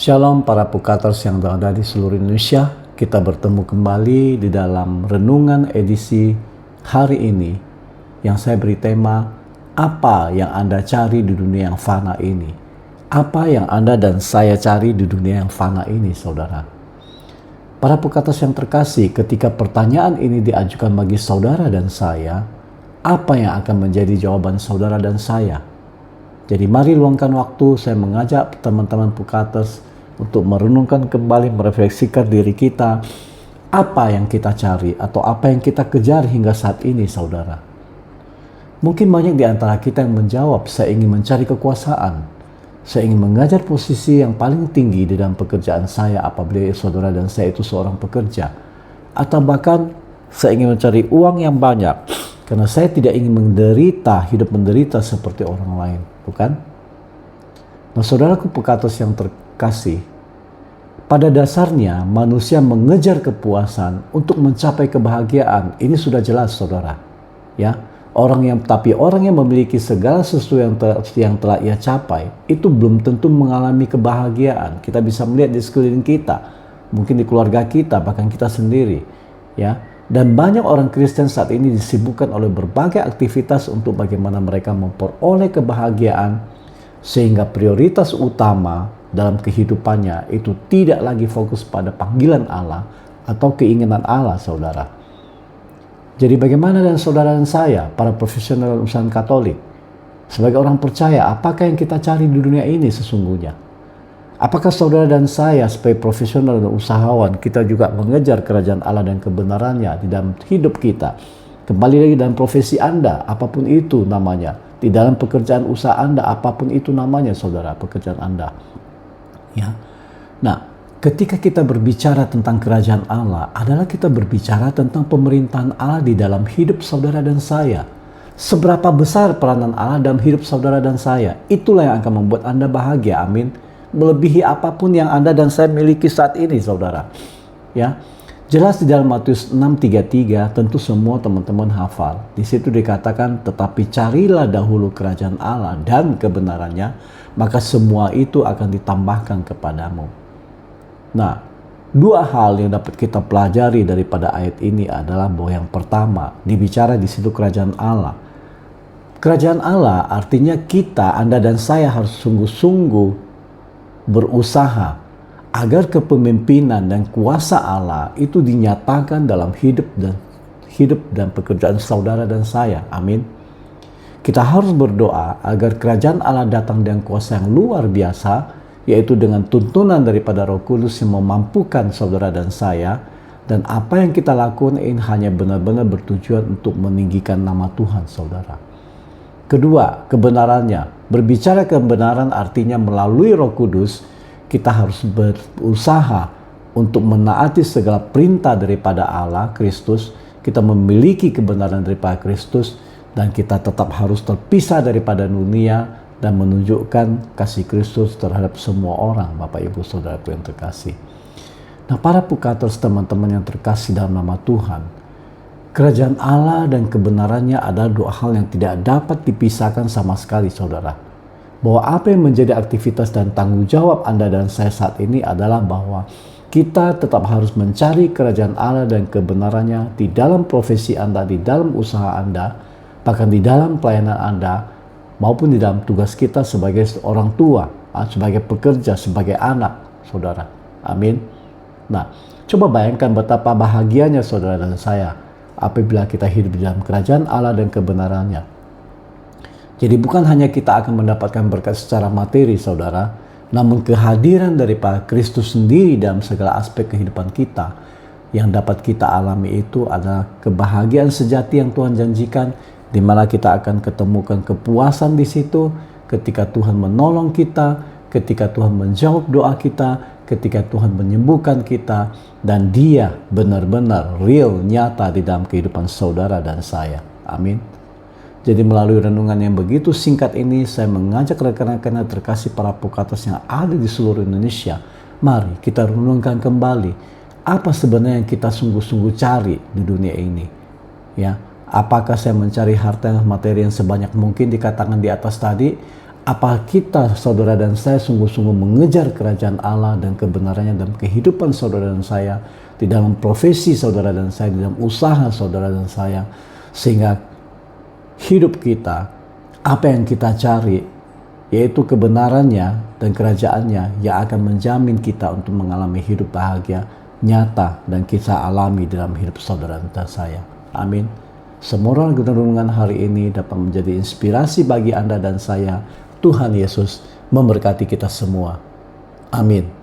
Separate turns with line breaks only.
Shalom para Pukaters yang ada di seluruh Indonesia. Kita bertemu kembali di dalam renungan edisi hari ini yang saya beri tema, apa yang Anda cari di dunia yang fana ini? Apa yang Anda dan saya cari di dunia yang fana ini, saudara? Para Pukaters yang terkasih, ketika pertanyaan ini diajukan bagi saudara dan saya, apa yang akan menjadi jawaban saudara dan saya? Jadi mari luangkan waktu, saya mengajak teman-teman Pukaters untuk merenungkan kembali, merefleksikan diri kita, apa yang kita cari atau apa yang kita kejar hingga saat ini, saudara. Mungkin banyak di antara kita yang menjawab, saya ingin mencari kekuasaan, saya ingin mengajar posisi yang paling tinggi di dalam pekerjaan saya apabila saudara dan saya itu seorang pekerja, atau bahkan saya ingin mencari uang yang banyak karena saya tidak ingin menderita, hidup menderita seperti orang lain, bukan? Nah, saudaraku Pukaters yang terkasih, pada dasarnya manusia mengejar kepuasan untuk mencapai kebahagiaan. Ini sudah jelas, saudara. Ya, orang yang memiliki segala sesuatu yang telah ia capai, itu belum tentu mengalami kebahagiaan. Kita bisa melihat di sekeliling kita, mungkin di keluarga kita, bahkan kita sendiri. Ya, dan banyak orang Kristen saat ini disibukkan oleh berbagai aktivitas untuk bagaimana mereka memperoleh kebahagiaan, sehingga prioritas utama dalam kehidupannya itu tidak lagi fokus pada panggilan Allah atau keinginan Allah, saudara. Jadi bagaimana dengan saudara dan saya, para profesional urusan Katolik? Sebagai orang percaya, apakah yang kita cari di dunia ini sesungguhnya? Apakah saudara dan saya sebagai profesional dan usahawan, kita juga mengejar kerajaan Allah dan kebenarannya di dalam hidup kita? Kembali lagi dalam profesi Anda, apapun itu namanya. Di dalam pekerjaan usaha Anda, apapun itu namanya, saudara, pekerjaan Anda. Ya. Nah, ketika kita berbicara tentang kerajaan Allah, adalah kita berbicara tentang pemerintahan Allah di dalam hidup saudara dan saya. Seberapa besar peranan Allah dalam hidup saudara dan saya, itulah yang akan membuat Anda bahagia, amin. Melebihi apapun yang Anda dan saya miliki saat ini, saudara. Ya. Jelas di dalam Matius 6:33, tentu semua teman-teman hafal. Di situ dikatakan, tetapi carilah dahulu kerajaan Allah dan kebenarannya, maka semua itu akan ditambahkan kepadamu. Nah, dua hal yang dapat kita pelajari daripada ayat ini adalah bahwa yang pertama, dibicara di situ kerajaan Allah. Kerajaan Allah artinya kita, Anda dan saya harus sungguh-sungguh berusaha agar kepemimpinan dan kuasa Allah itu dinyatakan dalam hidup dan pekerjaan saudara dan saya. Amin. Kita harus berdoa agar kerajaan Allah datang dengan kuasa yang luar biasa, yaitu dengan tuntunan daripada Roh Kudus yang memampukan saudara dan saya, dan apa yang kita lakukan ini hanya benar-benar bertujuan untuk meninggikan nama Tuhan, saudara. Kedua, kebenarannya. Berbicara kebenaran artinya melalui Roh Kudus, kita harus berusaha untuk menaati segala perintah daripada Allah, Kristus. Kita memiliki kebenaran daripada Kristus, dan kita tetap harus terpisah daripada dunia dan menunjukkan kasih Kristus terhadap semua orang, Bapak Ibu Saudaraku yang terkasih. Nah, para Pukaters, teman-teman yang terkasih dalam nama Tuhan, kerajaan Allah dan kebenarannya adalah dua hal yang tidak dapat dipisahkan sama sekali, saudara. Bahwa apa yang menjadi aktivitas dan tanggung jawab Anda dan saya saat ini adalah bahwa kita tetap harus mencari kerajaan Allah dan kebenarannya di dalam profesi Anda, di dalam usaha Anda, bahkan di dalam pelayanan Anda, maupun di dalam tugas kita sebagai orang tua, sebagai pekerja, sebagai anak, saudara. Amin. Nah, coba bayangkan betapa bahagianya saudara dan saya apabila kita hidup di dalam kerajaan Allah dan kebenarannya. Jadi bukan hanya kita akan mendapatkan berkat secara materi, saudara, namun kehadiran daripada Kristus sendiri dalam segala aspek kehidupan kita yang dapat kita alami itu adalah kebahagiaan sejati yang Tuhan janjikan, di mana kita akan ketemukan kepuasan di situ ketika Tuhan menolong kita, ketika Tuhan menjawab doa kita, ketika Tuhan menyembuhkan kita, dan Dia benar-benar real, nyata di dalam kehidupan saudara dan saya. Amin. Jadi melalui renungan yang begitu singkat ini, saya mengajak rekan-rekan yang terkasih para Pukaters yang ada di seluruh Indonesia, mari kita renungkan kembali apa sebenarnya yang kita sungguh-sungguh cari di dunia ini. Ya, apakah saya mencari harta materi yang sebanyak mungkin dikatakan di atas tadi, Apa kita, saudara dan saya, sungguh-sungguh mengejar kerajaan Allah dan kebenarannya dalam kehidupan saudara dan saya, di dalam profesi saudara dan saya, di dalam usaha saudara dan saya, sehingga hidup kita, apa yang kita cari, yaitu kebenarannya dan kerajaannya yang akan menjamin kita untuk mengalami hidup bahagia, nyata, dan kita alami dalam hidup saudara dan saya. Amin. Semoga renungan hari ini dapat menjadi inspirasi bagi Anda dan saya. Tuhan Yesus memberkati kita semua. Amin.